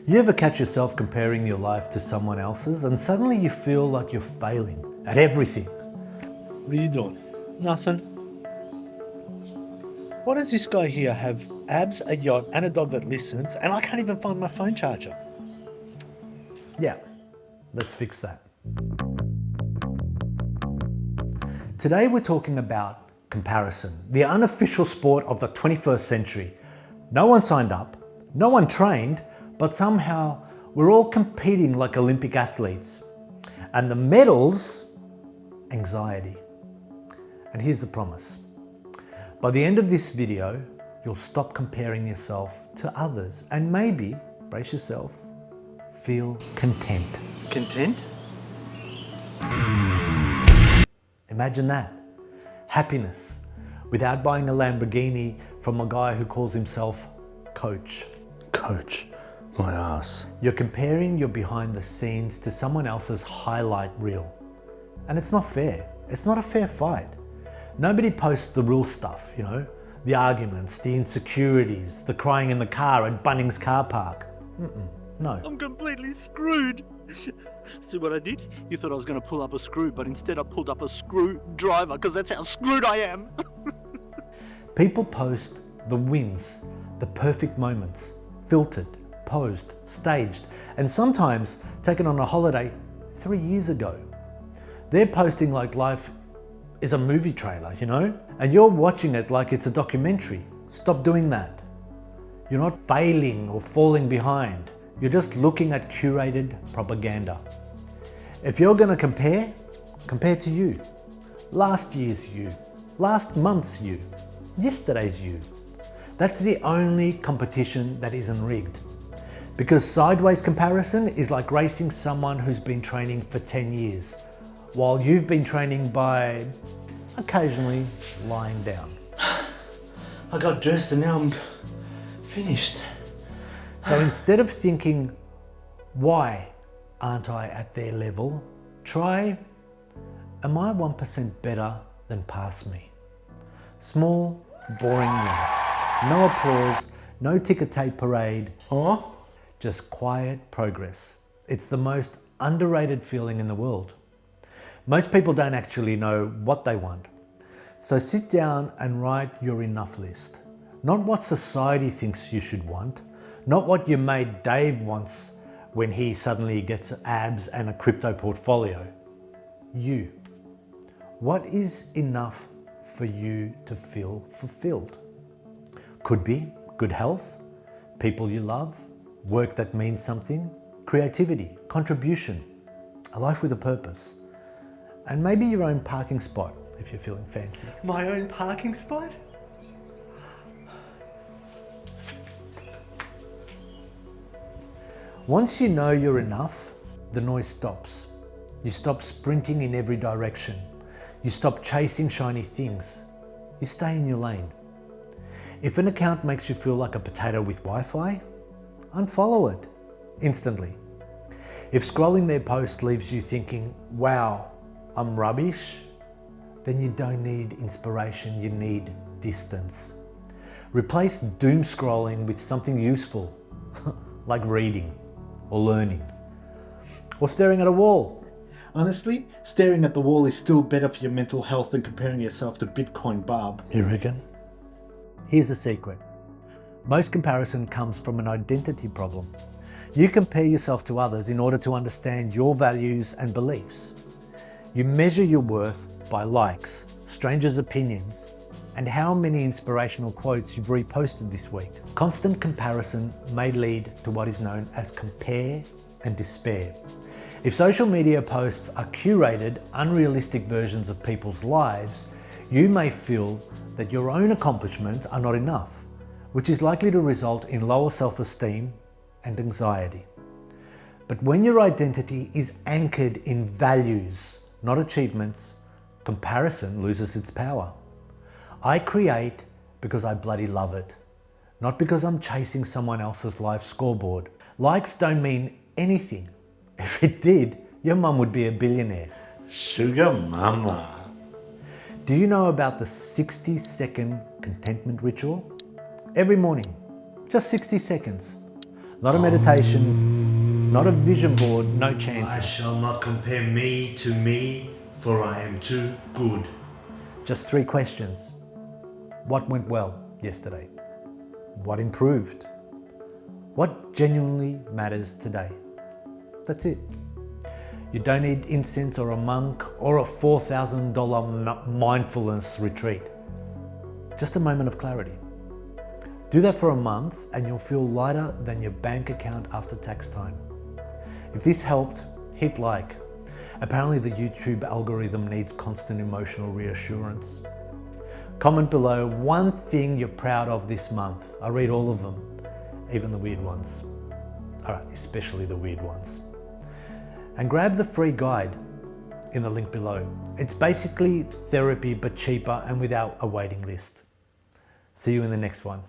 You ever catch yourself comparing your life to someone else's and suddenly you feel like you're failing at everything? What are you doing? Nothing. Why does this guy here have abs, a yacht, and a dog that listens, and I can't even find my phone charger? Yeah, let's fix that. Today we're talking about comparison, the unofficial sport of the 21st century. No one signed up, no one trained, but somehow we're all competing like Olympic athletes. And the medals, anxiety. And here's the promise. By the end of this video, you'll stop comparing yourself to others and maybe, brace yourself, feel content. Content? Imagine that. Happiness without buying a Lamborghini from a guy who calls himself Coach. Coach, my ass. You're comparing your behind the scenes to someone else's highlight reel. And it's not fair. It's not a fair fight. Nobody posts the real stuff, you know, the arguments, the insecurities, the crying in the car at Bunnings car park. No. I'm completely screwed. See what I did? You thought I was going to pull up a screw, but instead I pulled up a screwdriver because that's how screwed I am. People post the wins, the perfect moments, filtered, posed, staged, and sometimes taken on a holiday 3 years ago. They're posting like life is a movie trailer, you know? And you're watching it like it's a documentary. Stop doing that. You're not failing or falling behind. You're just looking at curated propaganda. If you're gonna compare, compare to you. Last year's you, last month's you, yesterday's you. That's the only competition that isn't rigged. Because sideways comparison is like racing someone who's been training for 10 years, while you've been training by occasionally lying down. I got dressed and now I'm finished. So instead of thinking, why aren't I at their level? Try, am I 1% better than past me? Small, boring wins. No applause, no ticker tape parade. Oh? Just quiet progress. It's the most underrated feeling in the world. Most people don't actually know what they want. So sit down and write your enough list. Not what society thinks you should want, not what your mate Dave wants when he suddenly gets abs and a crypto portfolio. You. What is enough for you to feel fulfilled? Could be good health, people you love, work that means something, creativity, contribution, a life with a purpose, and maybe your own parking spot if you're feeling fancy. My own parking spot? Once you know you're enough, the noise stops. You stop sprinting in every direction. You stop chasing shiny things. You stay in your lane. If an account makes you feel like a potato with Wi-Fi, unfollow it instantly. If scrolling their post leaves you thinking, wow, I'm rubbish, then you don't need inspiration, you need distance. Replace doom scrolling with something useful, like reading, or learning, or staring at a wall. Honestly, staring at the wall is still better for your mental health than comparing yourself to Bitcoin Barb. You reckon? Here's a secret. Most comparison comes from an identity problem. You compare yourself to others in order to understand your values and beliefs. You measure your worth by likes, strangers' opinions, and how many inspirational quotes you've reposted this week. Constant comparison may lead to what is known as compare and despair. If social media posts are curated, unrealistic versions of people's lives, you may feel that your own accomplishments are not enough, which is likely to result in lower self-esteem and anxiety. But when your identity is anchored in values, not achievements, comparison loses its power. I create because I bloody love it, not because I'm chasing someone else's life scoreboard. Likes don't mean anything. If it did, your mum would be a billionaire. Sugar mama. Do you know about the 60-second contentment ritual? Every morning, just 60 seconds. Not a meditation, not a vision board, no chanting. I shall not compare me to me, for I am too good. Just 3 questions. What went well yesterday? What improved? What genuinely matters today? That's it. You don't need incense or a monk or a $4,000 mindfulness retreat. Just a moment of clarity. Do that for a month and you'll feel lighter than your bank account after tax time. If this helped, hit like. Apparently the YouTube algorithm needs constant emotional reassurance. Comment below one thing you're proud of this month. I read all of them, even the weird ones. All right, especially the weird ones. And grab the free guide in the link below. It's basically therapy but cheaper and without a waiting list. See you in the next one.